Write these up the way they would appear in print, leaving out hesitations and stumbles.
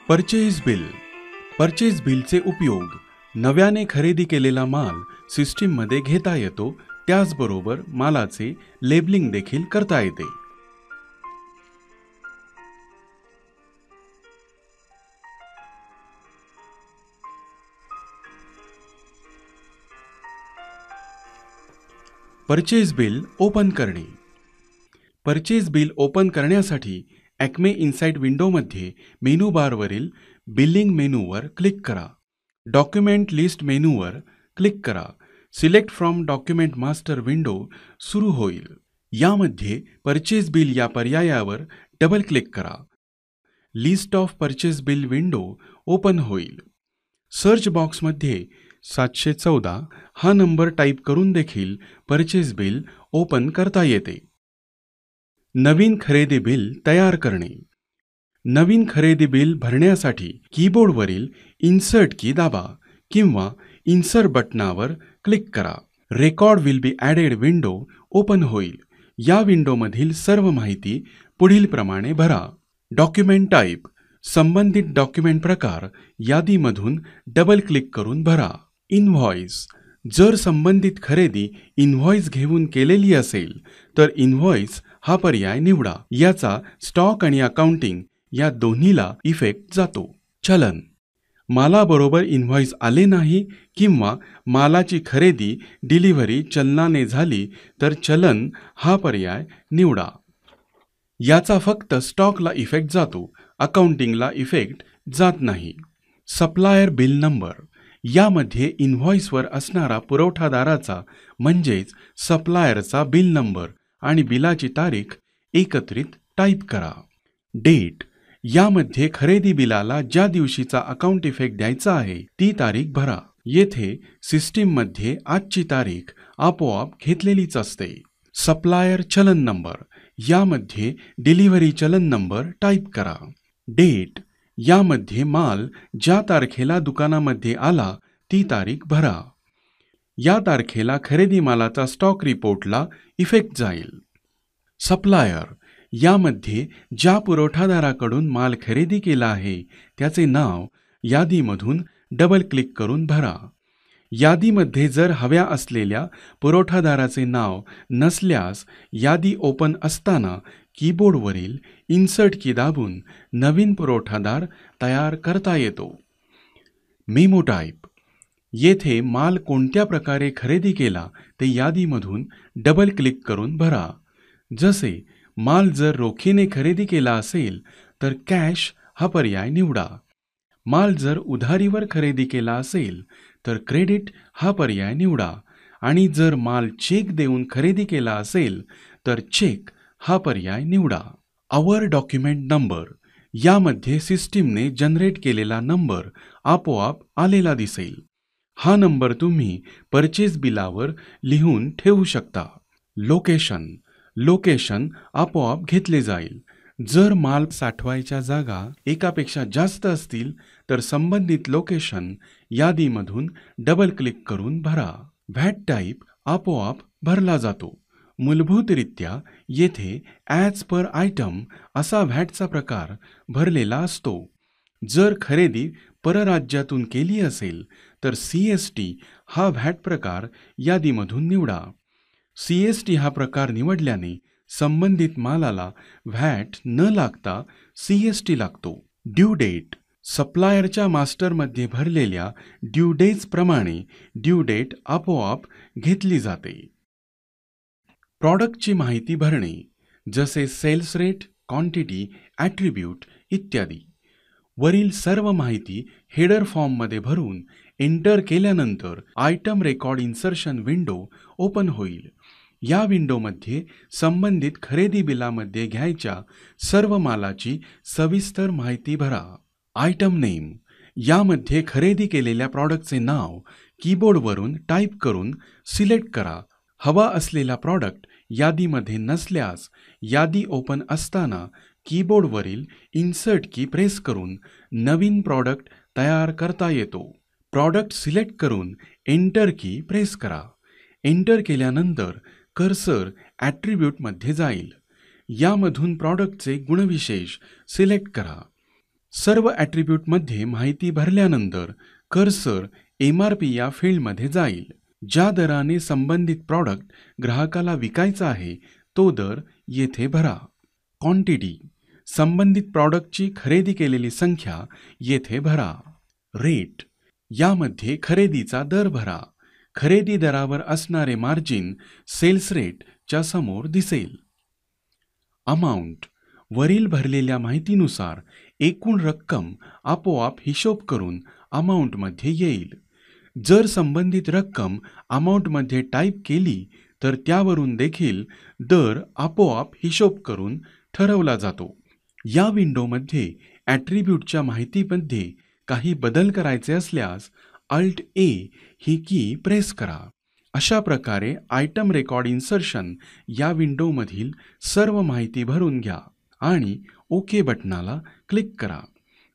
Purchase bill. Purchase बिलचे उपयोग नव्याने खरेदी केलेला माल सिस्टीममध्ये घेता येतो, त्याचबरोबर मालाचे लेबलिंग देखील करता येते. परचेज बिल ओपन करणे. परचेज बिल ओपन करण्यासाठी ॲक्मे इनसाइट विंडोमध्ये मेनू बारवरील बिलिंग मेनूवर क्लिक करा. डॉक्युमेंट लिस्ट मेनूवर क्लिक करा. Select from document master window सुरू होईल. यामध्ये परचेज बिल या पर्यायावर डबल क्लिक करा. List of purchase bill window open होईल. सर्च बॉक्समध्ये 714 हा नंबर टाईप करून देखील परचेज बिल ओपन करता येते. नवीन खरेदी बिल तयार करणे. नवीन खरेदी बिल भरण्यासाठी कीबोर्डवरील इन्सर्ट की दाबा किंवा इन्सर्ट बटनावर क्लिक करा. Record will be added window open होईल. या विंडोमधील सर्व माहिती पुढील प्रमाणे भरा. Document type. संबंधित डॉक्युमेंट प्रकार यादीमधून डबल क्लिक करून भरा. इनव्हॉइस. जर संबंधित खरेदी इनव्हॉइस घेऊन केलेली असेल तर इनव्हॉइस हा पर्याय निवडा. याचा स्टॉक आणि अकाउंटिंग या दोन्हीला इफेक्ट जातो. चलन. मालाबरोबर इनव्हॉइस आले नाही किंवा मालाची खरेदी डिलिव्हरी चलनाने झाली तर चलन हा पर्याय निवडा. याचा फक्त स्टॉकला इफेक्ट जातो, अकाउंटिंगला इफेक्ट जात नाही. Supplier bill number. यामध्ये इनव्हॉइसवर असणारा पुरवठादाराचा म्हणजेच सप्लायरचा बिल नंबर आणि बिलाची तारीख एकत्रित टाईप करा. डेट. यामध्ये खरेदी बिलाला ज्या दिवशीचा अकाउंट इफेक्ट द्यायचा आहे ती तारीख भरा. येथे सिस्टीममध्ये आजची तारीख आपोआप घेतलेलीच असते. सप्लायर चलन नंबर. यामध्ये डिलिव्हरी चलन नंबर टाईप करा. डेट. यामध्ये माल ज्या तारखेला दुकानामध्ये आला ती तारीख भरा. या तारखेला खरेदी मालाचा स्टॉक रिपोर्टला इफेक्ट जाईल. सप्लायर. यामध्ये ज्या पुरवठादाराकडून माल खरेदी केला आहे त्याचे नाव यादीमधून डबल क्लिक करून भरा. यादीमध्ये जर हव्या असलेल्या पुरवठादाराचे नाव नसल्यास यादी ओपन असताना कीबोर्डवरील इन्सर्ट की दाबून नवीन पुरवठादार तयार करता येतो. Memo type. येथे माल कोणत्या प्रकारे खरेदी केला ते यादीमधून डबल क्लिक करून भरा. जसे माल जर रोखीने खरेदी केला असेल तर कॅश हा पर्याय निवडा. माल जर उधारीवर खरेदी केला असेल तर क्रेडिट हा पर्याय निवडा आणि जर माल चेक देऊन खरेदी केला असेल तर चेक हा पर्याय निवडा. आवर डॉक्युमेंट नंबर. यामध्ये सिस्टीमने जनरेट केलेला नंबर आपोआप आलेला दिसेल. हा नंबर तुम्ही परचेज बिलावर लिहून ठेवू शकता. लोकेशन. लोकेशन आपोआप घेतले जाईल. जर माल साठवायच्या जागा एकापेक्षा जास्त असतील तर संबंधित लोकेशन यादीमधून डबल क्लिक करून भरा. व्हॅट टाईप आपोआप भरला जातो. मूलभूतरित्या येथे ॲज पर आयटम असा व्हॅटचा प्रकार भरलेला असतो. जर खरेदी परराज्यातून केली असेल तर CST हा व्हॅट प्रकार यादीमधून निवडा. CST हा प्रकार निवडल्याने संबंधित मालाला व्हॅट न लागता CST लागतो. Due date. सप्लायरच्या मास्टरमध्ये भरलेल्या ड्यू डेट्सप्रमाणे ड्यू डेट आपोआप घेतली जाते. प्रॉडक्टची माहिती भरणे जसे सेल्स रेट, क्वांटिटी, ॲट्रिब्यूट इत्यादी. वरील सर्व माहिती हेडर फॉर्ममध्ये भरून एंटर केल्यानंतर item record insertion window open होईल. या विंडोमध्ये संबंधित खरेदी बिलामध्ये घ्यायच्या सर्व मालाची सविस्तर माहिती भरा. Item name. यामध्ये खरेदी केलेल्या प्रॉडक्टचे नाव कीबोर्डवरून टाईप करून सिलेक्ट करा. हवा असलेला प्रॉडक्ट यादीमध्ये नसल्यास यादी ओपन असताना कीबोर्डवरील इन्सर्ट की प्रेस करून नवीन प्रॉडक्ट तयार करता येतो. प्रॉडक्ट सिलेक्ट करून एंटर की प्रेस करा. एंटर केल्यानंतर कर्सर ॲट्रिब्यूटमध्ये जाईल. यामधून प्रॉडक्टचे गुणविशेष सिलेक्ट करा. सर्व ॲट्रिब्यूटमध्ये माहिती भरल्यानंतर कर्सर MRP या फील्डमध्ये जाईल. ज्या दराने संबंधित प्रॉडक्ट ग्राहकाला विकायचा आहे तो दर येथे भरा. क्वांटिटी संबंधित प्रॉडक्टची खरेदी केलेली संख्या येथे भरा. रेट यामध्ये खरेदीचा दर भरा. खरेदी दरावर असणारे मार्जिन सेल्स रेटच्या समोर दिसेल. अमाऊंट वरील भरलेल्या माहितीनुसार एकूण रक्कम आपोआप हिशोब करून अमाऊंटमध्ये येईल. जर संबंधित रक्कम अमाऊंटमध्ये टाईप केली तर त्यावरून देखील दर आपोआप हिशोब करून ठरवला जातो. या विंडोमध्ये ॲट्रिब्यूटच्या माहितीमध्ये काही बदल करायचे असल्यास Alt A ही की प्रेस करा. अशा प्रकारे आयटम रेकॉर्ड इन्सर्शन या विंडोमधील सर्व माहिती भरून घ्या आणि ओके बटनाला क्लिक करा.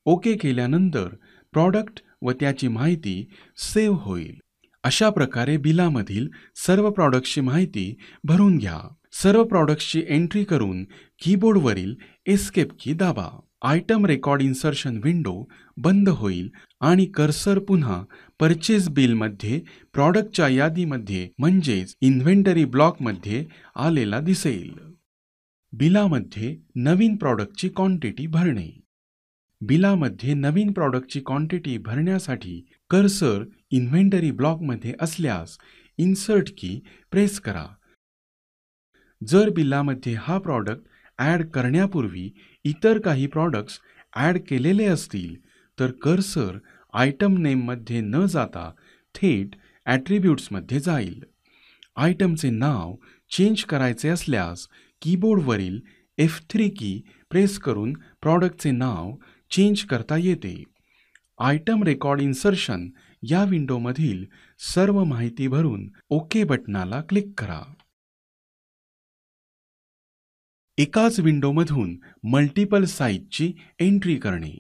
ओके केल्यानंतर प्रॉडक्ट व त्याची माहिती सेव्ह होईल. अशा प्रकारे बिलामधील सर्व प्रॉडक्ट्सची माहिती भरून घ्या. सर्व प्रॉडक्ट्सची एंट्री करून कीबोर्डवरील एस्केप की दाबा. आयटम रेकॉर्ड इन्सर्शन विंडो बंद होईल आणि कर्सर पुन्हा परचेस बिलमध्ये प्रॉडक्टच्या यादीमध्ये म्हणजेच इन्व्हेंटरी ब्लॉकमध्ये आलेला दिसेल. बिलामध्ये नवीन प्रॉडक्टची क्वांटिटी भरणे. बिलामध्ये नवीन प्रॉडक्टची क्वांटिटी भरण्यासाठी कर्सर इन्व्हेंटरी ब्लॉकमध्ये असल्यास इन्सर्ट की प्रेस करा. जर बिलामध्ये हा प्रॉडक्ट ॲड करण्यापूर्वी इतर काही प्रॉडक्ट्स ॲड केलेले असतील तर कर्सर आयटम नेममध्ये न जाता थेट ॲट्रिब्यूट्समध्ये जाईल. आयटमचे नाव चेंज करायचे असल्यास कीबोर्डवरील F3 की प्रेस करून प्रॉडक्टचे नाव चेंज करता येते. आयटम रेकॉर्ड इन्सर्शन या विंडोमधील सर्व माहिती भरून ओके बटनाला क्लिक करा. एकाच विंडोमधून मल्टिपल साईजची एंट्री करणे.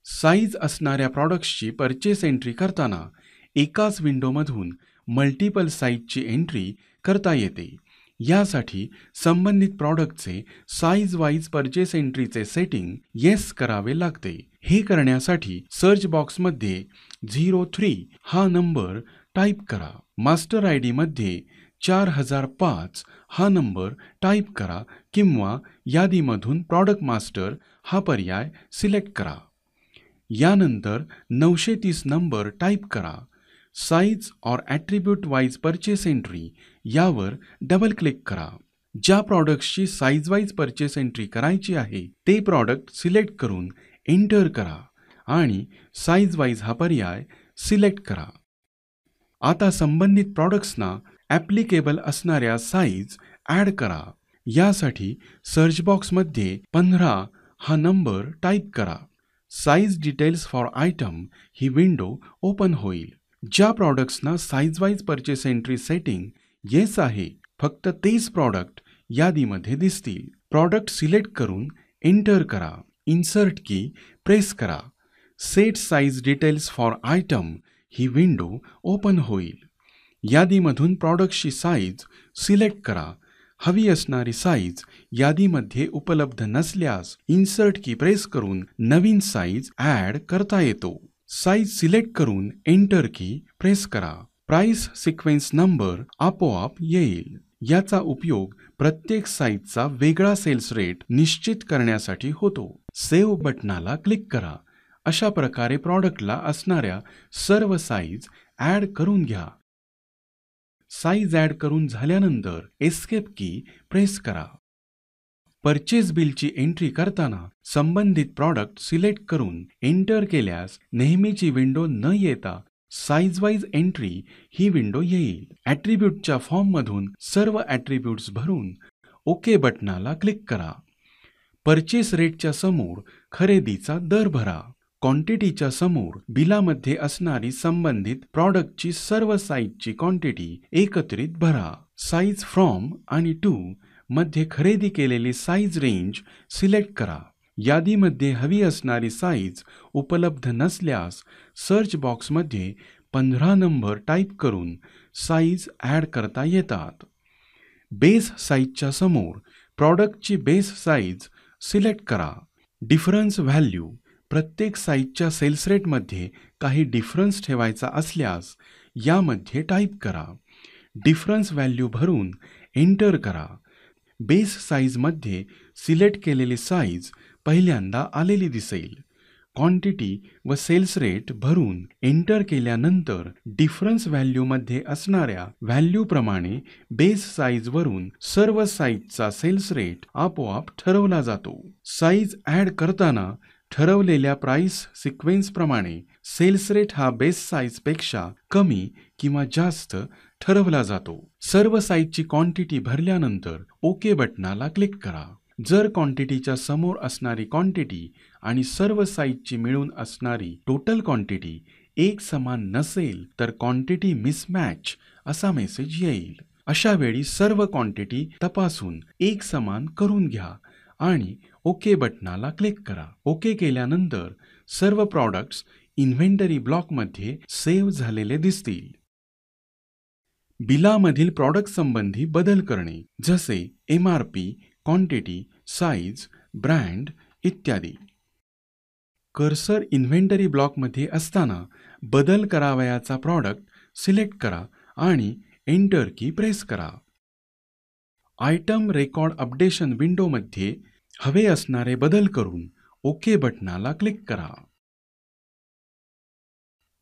साईज असणाऱ्या प्रॉडक्ट्सची परचेस एंट्री करताना एकाच विंडोमधून मल्टिपल साईजची एंट्री करता येते. यासाठी संबंधित प्रॉडक्टचे साईज वाईज परचेस एंट्रीचे सेटिंग येस करावे लागते. हे करण्यासाठी सर्च बॉक्समध्ये 03 हा नंबर टाईप करा. मास्टर ID मध्ये 4005 हा नंबर टाईप करा किंवा यादीमधून प्रॉडक्ट मास्टर हा पर्याय सिलेक्ट करा. यानंतर 930 नंबर टाईप करा. साईज और ॲट्रिब्यूट वाईज परचेस एंट्री यावर डबल क्लिक करा. ज्या प्रॉडक्ट्सची साईज वाईज परचेस एंट्री करायची आहे ते प्रॉडक्ट सिलेक्ट करून एंटर करा आणि साईज वाईज हा पर्याय सिलेक्ट करा. आता संबंधित प्रॉडक्ट्सना ॲप्लिकेबल असणाऱ्या साईज ॲड करा. यासाठी सर्च बॉक्समध्ये 15 हा नंबर टाईप करा. साईज डिटेल्स फॉर आयटम ही विंडो ओपन होईल. ज्या प्रॉडक्ट्सना size wise purchase entry setting yes आहे फक्त तेच प्रॉडक्ट यादीमध्ये दिसतील. प्रॉडक्ट सिलेक्ट करून एंटर करा. इन्सर्ट की प्रेस करा. Set size details for item ही विंडो ओपन होईल. यादीमधून प्रॉडक्टची साईज सिलेक्ट करा. हवी असणारी साईज यादीमध्ये उपलब्ध नसल्यास इन्सर्ट की प्रेस करून नवीन साईज ॲड करता येतो. साईज सिलेक्ट करून एंटर की प्रेस करा. प्राइस सिक्वेन्स नंबर आपोआप येईल. याचा उपयोग प्रत्येक साईजचा वेगळा सेल्स रेट निश्चित करण्यासाठी होतो. सेव्ह बटनाला क्लिक करा. अशा प्रकारे प्रॉडक्टला असणाऱ्या सर्व साईज ॲड करून घ्या. साईज ॲड करून झाल्यानंतर एस्केप की प्रेस करा. परचेस बिलची एंट्री करताना संबंधित प्रॉडक्ट सिलेक्ट करून एंटर केल्यास नेहमीची विंडो न येता साईज वाईज एंट्री ही विंडो येईल. ॲट्रिब्यूटच्या फॉर्ममधून सर्व ॲट्रिब्यूट्स भरून ओके बटनाला क्लिक करा. परचेस रेटच्या समोर खरेदीचा दर भरा. क्वांटिटीच्या समोर बिलामध्ये असणारी संबंधित प्रॉडक्टची सर्व साईजची क्वांटिटी एकत्रित भरा. साईज फ्रॉम आणि टू मध्ये खरेदी केलेली साईज रेंज सिलेक्ट करा. यादीमध्ये हवी असणारी साईज उपलब्ध नसल्यास सर्च बॉक्समध्ये 15 नंबर टाईप करून साईज ॲड करता येतात. बेस साईजच्या समोर प्रॉडक्टची बेस साईज सिलेक्ट करा. डिफरन्स व्हॅल्यू प्रत्येक साईजच्या सेल्स रेटमध्ये काही डिफरन्स ठेवायचा असल्यास यामध्ये टाईप करा. डिफरन्स व्हॅल्यू भरून एंटर करा. बेस साईजमध्ये सिलेक्ट केलेली साईज पहिल्यांदा आलेली दिसेल. क्वांटिटी व सेल्स रेट भरून एंटर केल्यानंतर डिफरन्स व्हॅल्यूमध्ये असणाऱ्या व्हॅल्यूप्रमाणे बेस साईजवरून सर्व साईजचा सेल्स रेट आपोआप ठरवला जातो. साईज ॲड करताना ठरवलेल्या प्राइस सिक्वेन्सप्रमाणे सेल्स रेट हा बेस साईजपेक्षा कमी किंवा जास्त ठरवला जातो. सर्व साईजची क्वांटिटी भरल्यानंतर ओके बटनाला क्लिक करा. जर क्वांटिटीच्या समोर असणारी क्वांटिटी आणि सर्व साईजची मिळून असणारी टोटल क्वांटिटी एक समान नसेल तर क्वांटिटी मिसमॅच असा मेसेज येईल. अशा वेळी सर्व क्वांटिटी तपासून एक समान करून घ्या आणि ओके बटनाला क्लिक करा. ओके केल्यानंतर सर्व प्रॉडक्ट्स इन्व्हेंटरी ब्लॉकमध्ये सेव्ह झालेले दिसतील. बिलामधील प्रॉडक्ट संबंधी बदल करणे, जसे MRP, क्वांटिटी, साईज, ब्रँड इत्यादी. कर्सर इन्व्हेंटरी ब्लॉकमध्ये असताना बदल करावयाचा प्रॉडक्ट सिलेक्ट करा आणि एंटर की प्रेस करा. आयटम रेकॉर्ड अपडेशन विंडोमध्ये हवे असणारे बदल करून ओके बटनाला क्लिक करा.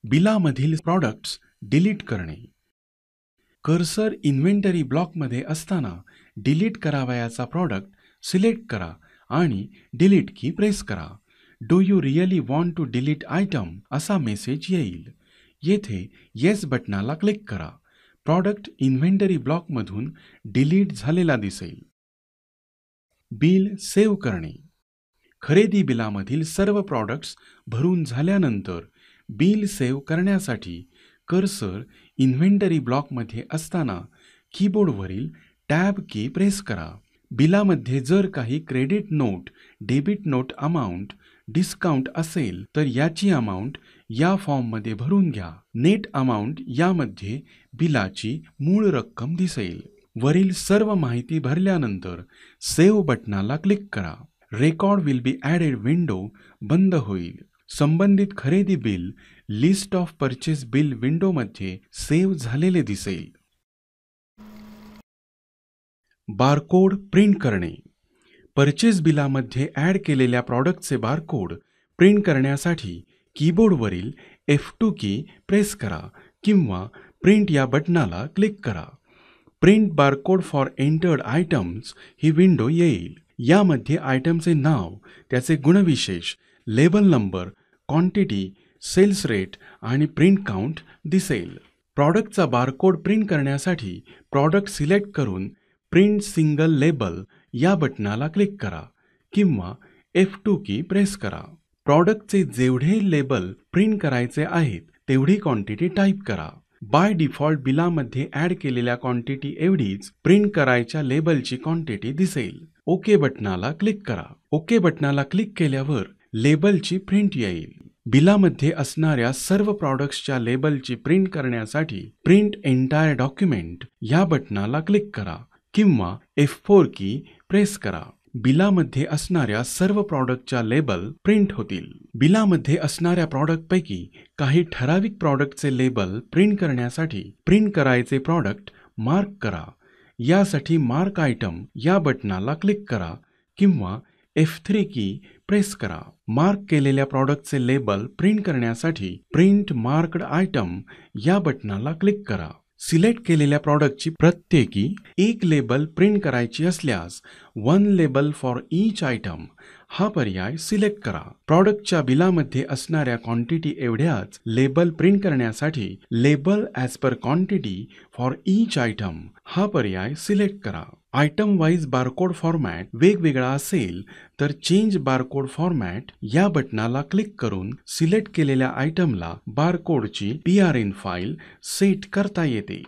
बिलामधील प्रॉडक्ट्स डिलीट करणे. कर्सर इन्व्हेंटरी ब्लॉकमध्ये असताना डिलीट करावयाचा प्रॉडक्ट सिलेक्ट करा आणि डिलीट की प्रेस करा. Do you really want to delete item असा मेसेज येईल. येथे येस बटनाला क्लिक करा. प्रॉडक्ट इन्व्हेंटरी ब्लॉकमधून डिलीट झालेला दिसेल. बिल सेव्ह करणे. खरेदी बिलामधील सर्व प्रॉडक्ट्स भरून झाल्यानंतर बिल सेव्ह करण्यासाठी कर्सर इन्व्हेंटरी ब्लॉकमध्ये असताना कीबोर्डवरील टॅब की प्रेस करा. बिलामध्ये जर काही credit note, debit note amount, discount असेल तर याची अमाउंट या फॉर्ममध्ये भरून घ्या. नेट अमाउंट यामध्ये बिलाची मूळ रक्कम दिसेल. वरील सर्व माहिती भरल्यानंतर सेव्ह बटनाला क्लिक करा. Record will be added window बंद होईल. संबंधित खरेदी bill list of purchase bill विंडोमध्ये सेव्ह झालेले दिसेल. बारकोड प्रिंट करणे. परचेस बिलामध्ये ॲड केलेल्या प्रॉडक्टचे बारकोड प्रिंट करण्यासाठी कीबोर्डवरील F2 की प्रेस करा किंवा प्रिंट या बटनाला क्लिक करा. Print barcode for entered items ही विंडो येईल. यामध्ये आयटमचे नाव, त्याचे गुणविशेष, label number, quantity, sales rate आणि प्रिंट काउंट दिसेल. प्रॉडक्टचा बारकोड प्रिंट करण्यासाठी प्रॉडक्ट सिलेक्ट करून प्रिंट सिंगल लेबल या बटनाला क्लिक करा किंवा F2 की प्रेस करा. प्रॉडक्टचे जेवढे लेबल प्रिंट करायचे आहेत तेवढी क्वांटिटी टाईप करा. बाय डिफॉल्ट बिलामध्ये ॲड केलेल्या क्वांटिटी एवढीच प्रिंट करायच्या लेबलची क्वांटिटी दिसेल. ओके बटनाला क्लिक करा. ओके बटनाला क्लिक केल्यावर लेबलची प्रिंट येईल. बिलामध्ये असणाऱ्या सर्व प्रॉडक्ट्सच्या लेबलची प्रिंट करण्यासाठी प्रिंट एंटायर डॉक्युमेंट या बटनाला क्लिक करा किंवा F4 की प्रेस करा. बिलामध्ये असणाऱ्या सर्व प्रॉडक्टच्या लेबल प्रिंट होतील. बिलामध्ये असणाऱ्या प्रॉडक्टपैकी काही ठराविक प्रॉडक्टचे लेबल प्रिंट करण्यासाठी प्रिंट करायचे प्रॉडक्ट मार्क करा. यासाठी मार्क आयटम या बटनाला क्लिक करा किंवा F3 की प्रेस करा. मार्क केलेल्या प्रॉडक्टचे लेबल प्रिंट करण्यासाठी प्रिंट मार्क्ड आयटम या बटनाला क्लिक करा. सिलेक्ट केलेल्या प्रॉडक्टची प्रत्येकी एक लेबल प्रिंट करायची असल्यास one label for each item हा पर्याय सिलेक्ट करा. प्रॉडक्टच्या बिलामध्ये असणाऱ्या क्वांटिटी एवढ्याच लेबल प्रिंट करण्यासाठी label as per quantity for each item हा पर्याय सिलेक्ट करा. आयटम वाईज बारकोड फॉर्मॅट वेगवेगळा असेल तर चेंज बारकोड फॉर्मॅट या बटनाला क्लिक करून सिलेक्ट केलेल्या आयटमला बारकोडची PRN फाईल सेट करता येते.